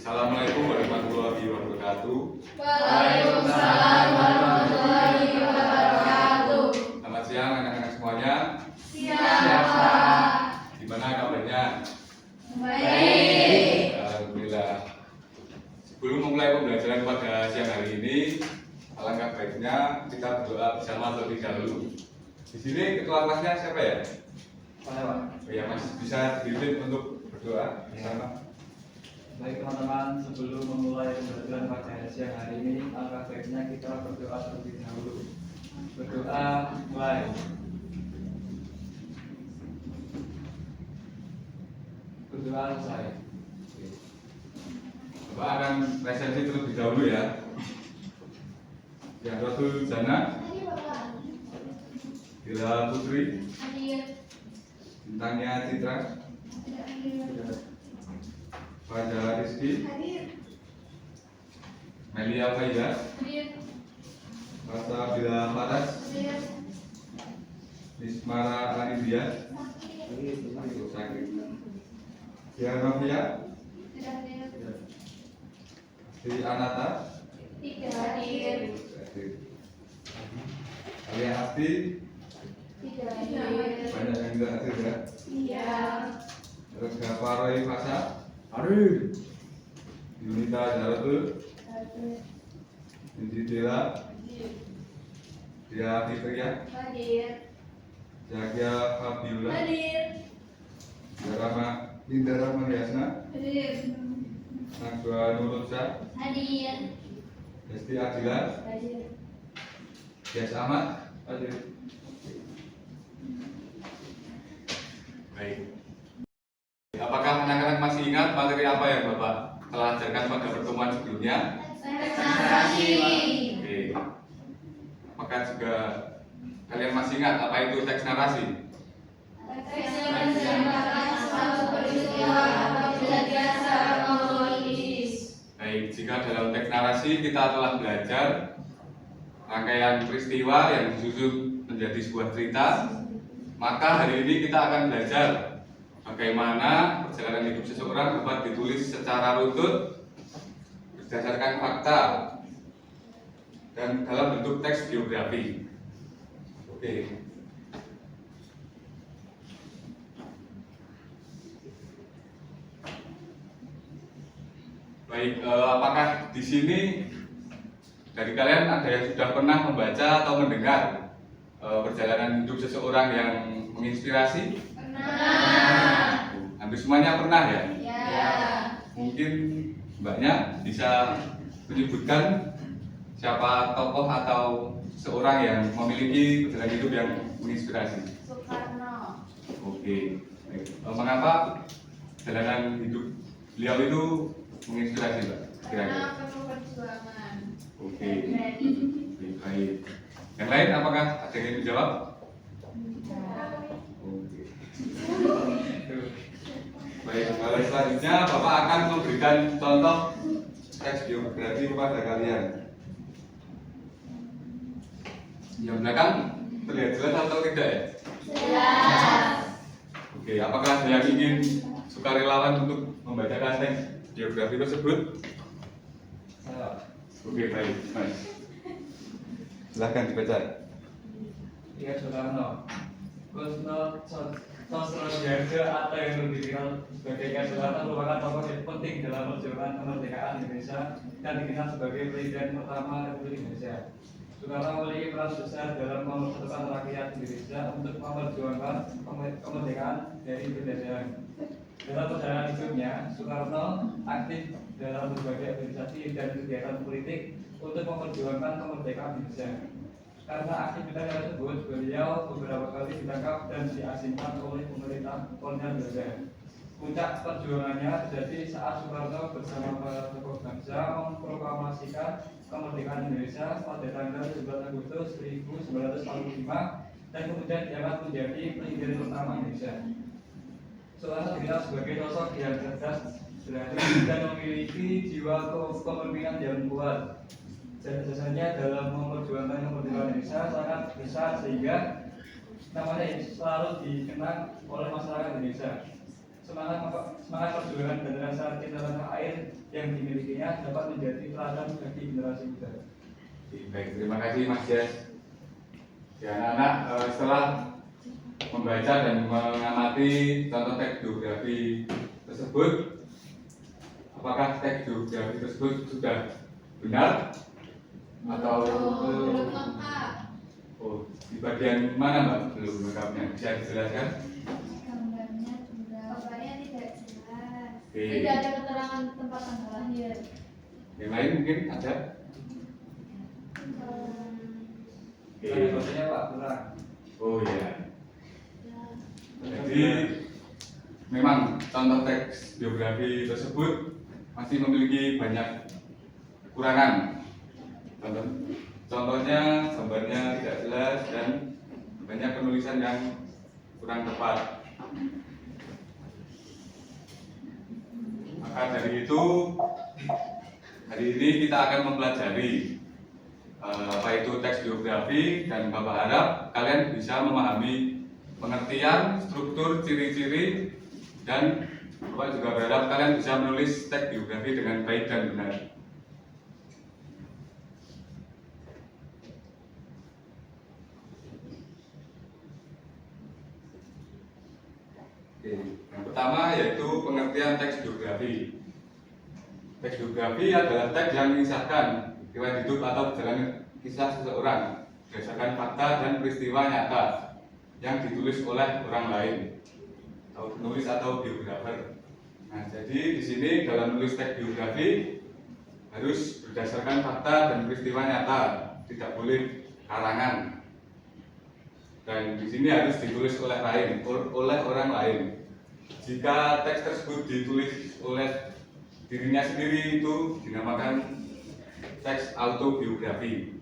Assalamualaikum warahmatullahi wabarakatuh. Waalaikumsalam warahmatullahi wabarakatuh. Selamat siang anak-anak semuanya. Siap, Pak. Gimana kabarnya? Baik. Alhamdulillah. Sebelum memulai pembelajaran pada siang hari ini, alangkah baiknya kita berdoa bersama terlebih dahulu. Di sini ketua kelasnya siapa ya? Saya, Pak. Oh ya, Mas, bisa dipimpin untuk berdoa bersama. Baik teman-teman, sebelum memulai pembelajaran pada siang hari ini, alangkah baiknya kita berdoa terlebih dahulu. Berdoa mulai. Berdoa selesai. Bapak akan presensi terlebih dahulu ya. Yang Rasul Jana, Bila Putri, bintangnya Citra, Fajar Rizky, Melia Faida, Rasa Bila Faras, Ismara Anindya, Dian Novia, Sri Anata, Alia Asti, banyak yang tidak hadir ya. Terus Gaparoi Fasa, Yunita Jaratul, Indi Dela, Dia Fitria, Zakia Fabiola, Indra Mariasna, Najwa Nurulsa, Desti Adila, Yes Ahmad. Baik. Apakah anak-anak masih ingat materi apa yang Bapak telah ajarkan pada pertemuan sebelumnya? Oke. Apakah juga kalian masih ingat apa itu teks narasi? Baik, jika dalam teks narasi kita telah belajar rangkaian peristiwa yang disusun menjadi sebuah cerita, maka hari ini kita akan belajar bagaimana perjalanan hidup seseorang dapat ditulis secara runtut berdasarkan fakta dan dalam bentuk teks biografi. Oke. Baik, apakah di sini dari kalian ada yang sudah pernah membaca atau mendengar perjalanan hidup seseorang yang menginspirasi? Pernah. Hampir semuanya pernah ya? Ya. Mungkin Mbaknya bisa menyebutkan siapa tokoh atau seorang yang memiliki perjalanan hidup yang menginspirasi? Soekarno. Oke. Baik. Mengapa perjalanan hidup beliau itu menginspirasi, Mbak? Karena penuh perjuangan. Oke. Baik. Yang lain apakah ada yang ingin menjawab? Oke. Baik, selanjutnya Bapak akan memberikan contoh teks biografi kepada kalian. Yang belakang terlihat jelas atau tidak ya? Jelas. Oke, apakah ada yang ingin sukarelawan untuk membacakan teks biografi tersebut? Saya, Oke, baik. Silahkan dibaca. Iya Soekarno. Kusno Sosrojiarjo atau yang lebih dikenal sebagai K. Soekarno merupakan tokoh yang penting dalam perjuangan kemerdekaan Indonesia dan dikenal sebagai Presiden pertama Republik Indonesia. Soekarno memiliki peran besar dalam mempersatukan rakyat Indonesia untuk memperjuangkan kemerdekaan dari penjajahan. Dalam perjalanan hidupnya, Soekarno aktif dalam berbagai organisasi dan kegiatan politik untuk memperjuangkan kemerdekaan Indonesia. Karena aktivitas tersebut, beliau beberapa kali ditangkap dan diasingkan oleh pemerintah kolonial Belanda. Puncak perjuangannya terjadi saat Soekarno bersama para tokoh bangsa memproklamasikan kemerdekaan Indonesia pada tanggal 11 Agustus 1945 dan kemudian diangkat menjadi Presiden pertama Indonesia. Soekarno dikenal sebagai sosok yang cerdas, berani, dan memiliki jiwa kepemimpinan yang kuat. Jasanya dalam memperjuangkan kemerdekaan Indonesia sangat besar sehingga namanya selalu dikenang oleh masyarakat Indonesia. semangat perjuangan dan rasa cinta tanah air yang dimilikinya dapat menjadi teladan bagi generasi muda. Baik, terima kasih Mas Jas. Ya anak-anak, setelah membaca dan mengamati contoh teks geografi tersebut, apakah teks geografi tersebut sudah benar atau belum lengkap. Oh, di bagian mana Mbak belum lengkapnya? Bisa dijelaskan? Gambarnya tidak jelas. Oke. Tidak ada keterangan tempat tanggal lahir. Yang lain mungkin ada? Ada fotonya Pak kurang. Oh ya. Jadi memang contoh teks geografi tersebut masih memiliki banyak kekurangan. Contohnya gambarnya tidak jelas dan banyak penulisan yang kurang tepat. Maka dari itu hari ini kita akan mempelajari apa itu teks geografi dan Bapak harap kalian bisa memahami pengertian, struktur, ciri-ciri dan Bapak juga berharap kalian bisa menulis teks geografi dengan baik dan benar. Oke, yang pertama yaitu pengertian teks geografi. Teks geografi adalah teks yang mengisahkan riwayat hidup atau perjalanan kisah seseorang berdasarkan fakta dan peristiwa nyata yang ditulis oleh orang lain atau penulis atau biografer. Nah, jadi di sini dalam menulis teks geografi harus berdasarkan fakta dan peristiwa nyata, tidak boleh karangan. Dan di sini harus ditulis oleh orang lain. Jika teks tersebut ditulis oleh dirinya sendiri itu dinamakan teks autobiografi.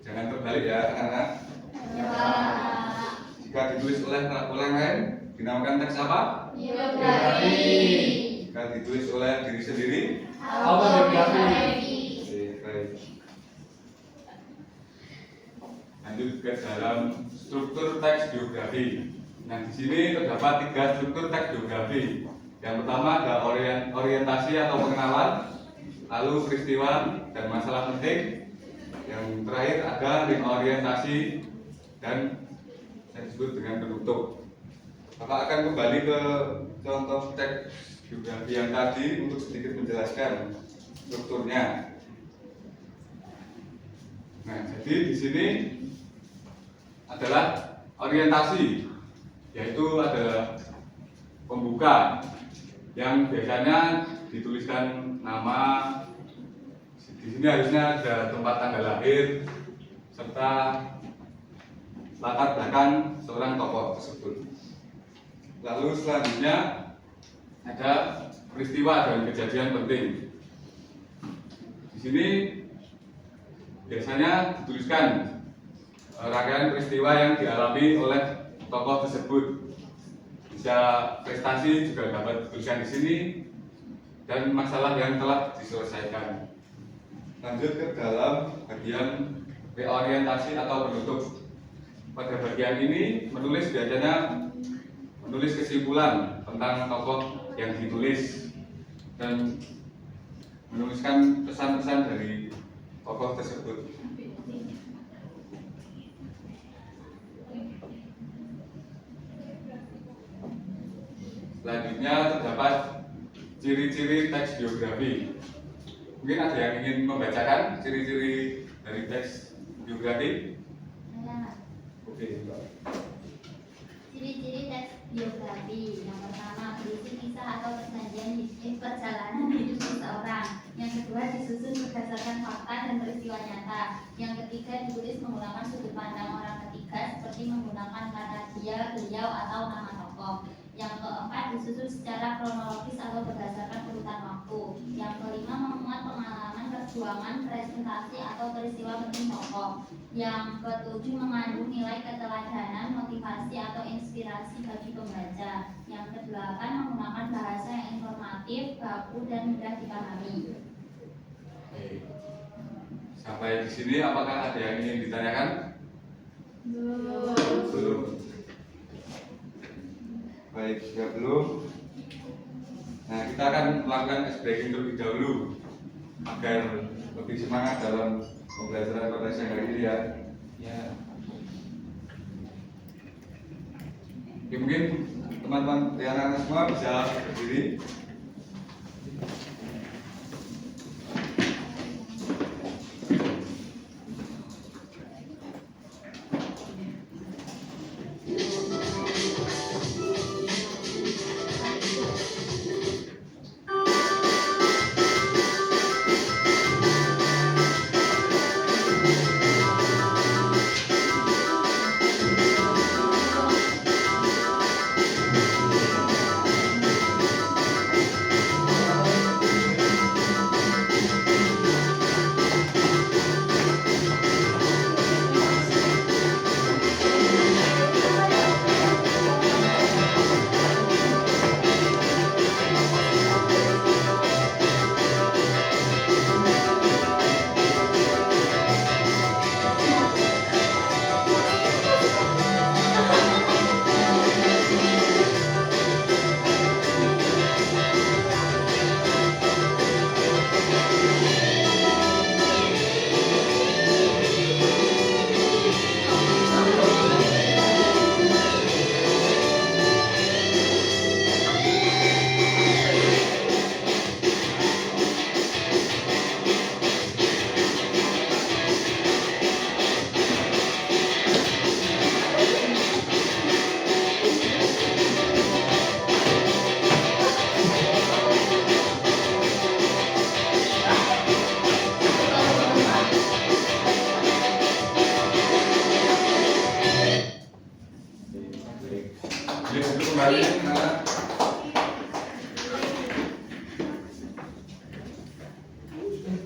Jangan terbalik ya anak-anak. Jika ditulis oleh orang lain dinamakan teks apa? Biografi. Jika ditulis oleh diri sendiri Autobiografi. Oke, baik. Lanjut ke dalam struktur teks geografi. Nah, di sini terdapat 3 struktur teks geografi. Yang pertama ada orientasi atau pengenalan, lalu peristiwa dan masalah penting. Yang terakhir ada ring orientasi dan yang disebut dengan penutup. Bapak akan kembali ke contoh teks geografi yang tadi untuk sedikit menjelaskan strukturnya. Nah, jadi di sini adalah orientasi, yaitu adalah pembuka yang biasanya dituliskan nama. Di sini harusnya ada tempat tanggal lahir serta latar belakang seorang tokoh tersebut. Lalu selanjutnya ada peristiwa dan kejadian penting. Di sini biasanya dituliskan rangkaian peristiwa yang dialami oleh tokoh tersebut. Bisa prestasi juga dapat dituliskan di sini dan masalah yang telah diselesaikan. Lanjut ke dalam bagian reorientasi atau penutup. Pada bagian ini menulis biasanya menulis kesimpulan tentang tokoh yang ditulis dan menuliskan pesan-pesan dari tokoh tersebut. Selanjutnya terdapat ciri-ciri teks geografi. Mungkin ada yang ingin membacakan ciri-ciri dari teks geografi? Oke, Mbak. Ciri-ciri teks biografi. Yang pertama, berisi kisah atau perjalanan hidup seseorang. Yang kedua, disusun berdasarkan fakta dan peristiwa nyata. Yang ketiga, ditulis menggunakan sudut pandang orang ketiga seperti menggunakan kata dia, beliau, atau nama tokoh. Yang keempat, disusun secara kronologis atau berdasarkan urutan waktu. Yang kelima, memuat pengalaman, perjuangan, presentasi, atau peristiwa penting tokoh. Yang ketujuh, mengandung nilai keteladanan, motivasi, atau inspirasi bagi pembaca. Yang kedelapan, menggunakan bahasa yang informatif, baku, dan mudah dipahami. Oke. Sampai di sini apakah ada yang ingin ditanyakan? Belum. Baik, jika belum, Nah, kita akan melakukan ice breaking terlebih dahulu agar lebih semangat dalam pembelajaran pada siang hari ini ya. Ya. Oke, mungkin teman-teman yang anak semua bisa berdiri. Oke, duduk kembali. Nah.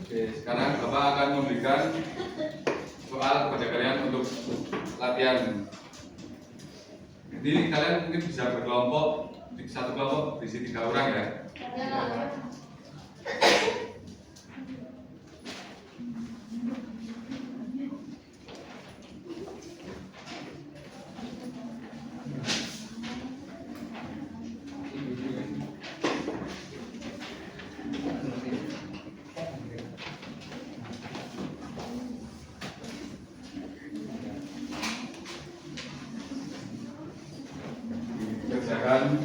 Oke, sekarang Bapak akan memberikan soal kepada kalian untuk latihan. Ini kalian mungkin bisa berkelompok, di satu kelompok berisi 3 orang ya. Kerjakan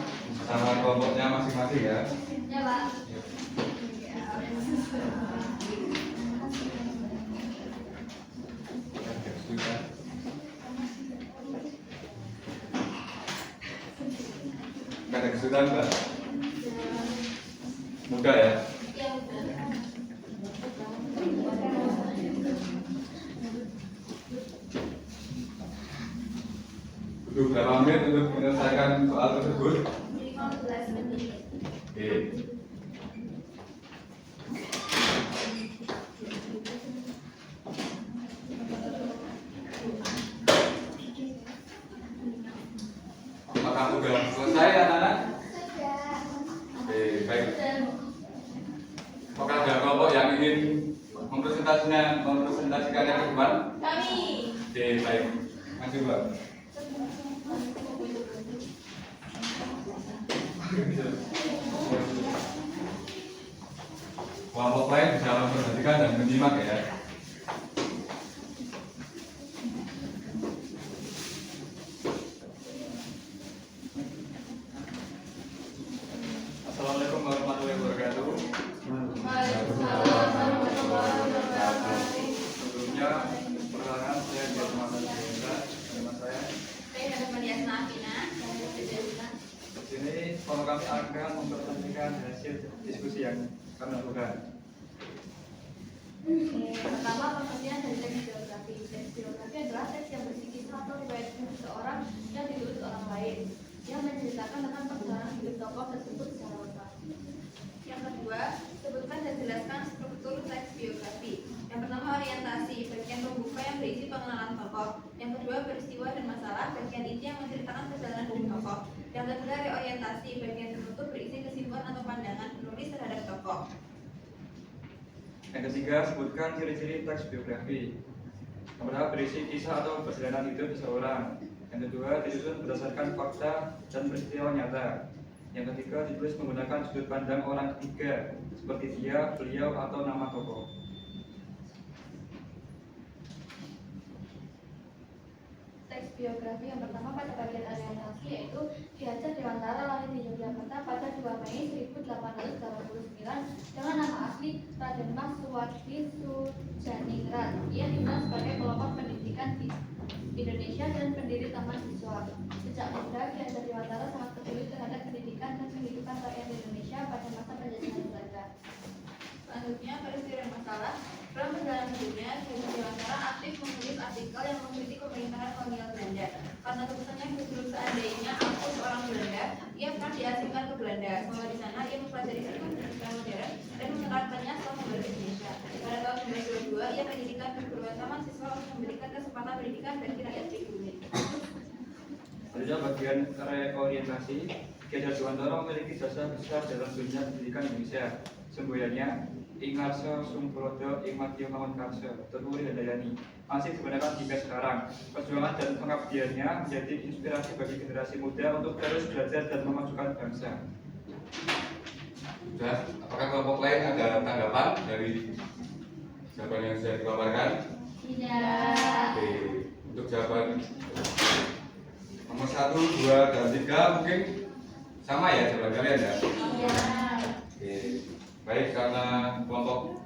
sama kelompoknya masing-masing ya. Ya, Pak. Nggak ada kesulitan Mbak? Mudah ya? Ya, udah. Butuh berapa menit untuk menyelesaikan soal tersebut? 15 menit. Oke. Apakah sudah selesai anak-anak? Sudah. Oke, baik. Apakah ada kelompok yang ingin mempresentasikan yang ke depan? Kami. Oke, baik. Maju Mbak. Kelompok lain bisa memperhatikan dan menyimak ya. Assalamualaikum warahmatullahi wabarakatuh. Waalaikumsalam warahmatullahi wabarakatuh. Sebelumnya, perkenalkan saya Dias Muhammad Hendra, nama saya. Saya dapat Mariasna Afina, saya Federina. Di sini kalau kami akan mempresentasikan hasil diskusi yang kami lakukan. Pertama, pengertian dari teks biografi. Teks biografi adalah teks yang berisi kisah atau riwayat hidup seseorang yang ditulis orang lain, yang menceritakan tentang perjalanan hidup tokoh tersebut secara lengkap. Yang kedua, sebutkan dan jelaskan struktur teks biografi. Yang pertama, orientasi, bagian pembuka yang berisi pengenalan tokoh. Yang kedua, peristiwa dan masalah, bagian inti yang menceritakan perjalanan hidup tokoh. Yang ketiga, reorientasi, bagian tertutup berisi kesimpulan atau pandangan penulis terhadap tokoh. Yang ketiga, sebutkan ciri-ciri teks biografi. Yang pertama, berisi kisah atau perjalanan hidup seseorang. Yang kedua, disusun berdasarkan fakta dan peristiwa nyata. Yang ketiga ditulis menggunakan sudut pandang orang ketiga seperti dia, beliau, atau nama tokoh. Teks biografi yang pertama pada bagian aliansi yaitu Ki Hajar Dewantara lahir di Yogyakarta pada 2 Mei 1889 dengan nama asli Raden Mas Suwardi Sujaningrat. Ia dikenal sebagai pelopor pendidikan di Indonesia dan pendiri Taman Siswa. Sejak muda, Ki Hajar Dewantara sangat peduli terhadap pendidikan dan kehidupan rakyat Indonesia pada masa penjajahan Belanda. Selanjutnya, pada setiap masalah dalam perjalanan hidupnya, Ki Hajar Dewantara aktif menulis artikel yang mengkritik pemerintahan kolonial Belanda. Karena tulisannya justru seandainya aku seorang Belanda, ia akan diasingkan ke Belanda. Bahwa di sana ia mempelajari ilmu pendidikan modern dan menerapkannya setelah kembali ke Indonesia. Pada tahun 1922, ia mendirikan perguruan Taman Siswa untuk memberikan kesempatan pendidikan bagi rakyat pribumi. Selanjutnya bagian reorientasi. Ki Hajar Dewantara memiliki jasa besar dalam dunia pendidikan Indonesia. Semboyannya Ingarso Sumprodo Ingmatio Mangunkarso Teruri Handayani masih digunakan hingga sekarang. Perjuangan dan pengabdiannya menjadi inspirasi bagi generasi muda untuk terus belajar dan memajukan bangsa. Sudah, apakah kelompok lain ada tanggapan dari jawaban yang sudah dikeluarkan? Tidak. Oke, untuk jawaban nomor 1, 2, dan 3 mungkin sama ya jawaban kalian ya? Iya. Oke, baik, karena kelompok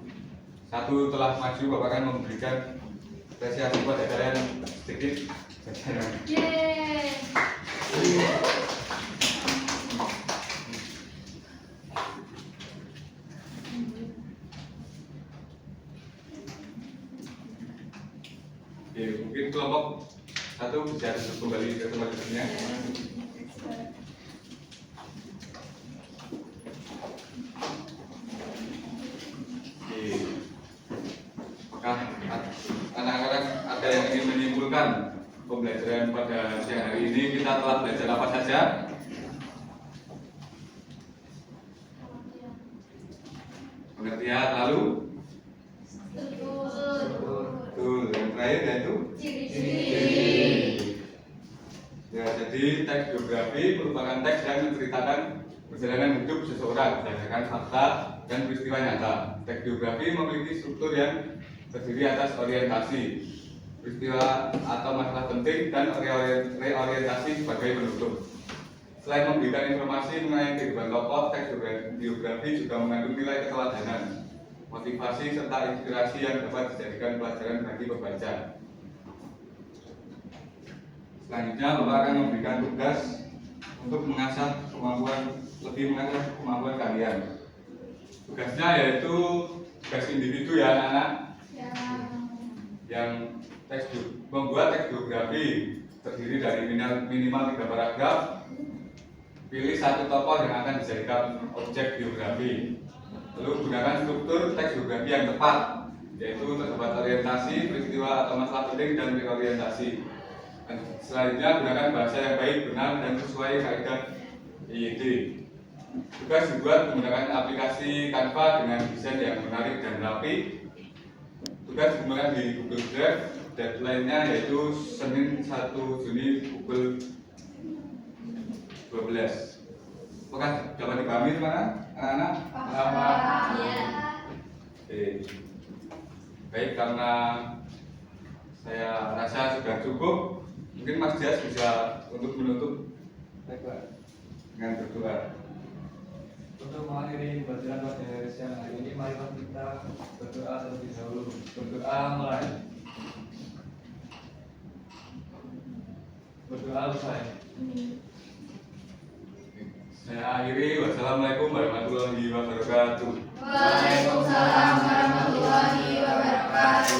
1 telah maju, Bapak akan memberikan apresiasi pada kalian sedikit. Yeay. Oke, mungkin kelompok 1 bisa kembali ke tempat duduknya. Apakah anak-anak ada yang ingin menyimpulkan pembelajaran pada siang hari ini? Kita telah belajar apa saja? Pengertian, lalu betul, yang terakhir yaitu ya, jadi teks biografi merupakan teks yang menceritakan perjalanan hidup seseorang berdasarkan fakta dan peristiwa nyata. Teks biografi memiliki struktur yang terdiri atas orientasi, peristiwa atau masalah penting, dan reorientasi sebagai penutup. Selain memberikan informasi mengenai kehidupan tokoh, teks biografi juga mengandung nilai keteladanan, motivasi, serta inspirasi yang dapat dijadikan pelajaran bagi pembaca. Selanjutnya, Bapak akan memberikan tugas untuk mengasah kemampuan kalian. Tugasnya yaitu tugas individu ya anak-anak, yang membuat teks biografi terdiri dari minimal 3 paragraf. Pilih 1 tokoh yang akan dijadikan objek biografi. Lalu gunakan struktur teks biografi yang tepat, yaitu terdapat orientasi, peristiwa atau masalah penting, dan reorientasi. Dan selanjutnya gunakan bahasa yang baik, benar, dan sesuai kaidah IYD. Tugas dibuat menggunakan aplikasi Canva dengan desain yang menarik dan rapi. Tugas dimulai di Google Drive. Deadline-nya yaitu Senin 1 Juni pukul 12. Apakah dapat dipahami teman-teman? Anak-anak? Iya. Oke. Baik, karena saya rasa sudah cukup, mungkin Mas Dias bisa untuk menutup dengan berdoa. Untuk mengakhiri pembelajaran pada siang hari ini, marilah kita berdoa terlebih dahulu. Berdoa mulai. Berdoa usai. Saya akhiri. Wassalamualaikum warahmatullahi wabarakatuh. Waalaikumsalam warahmatullahi wabarakatuh.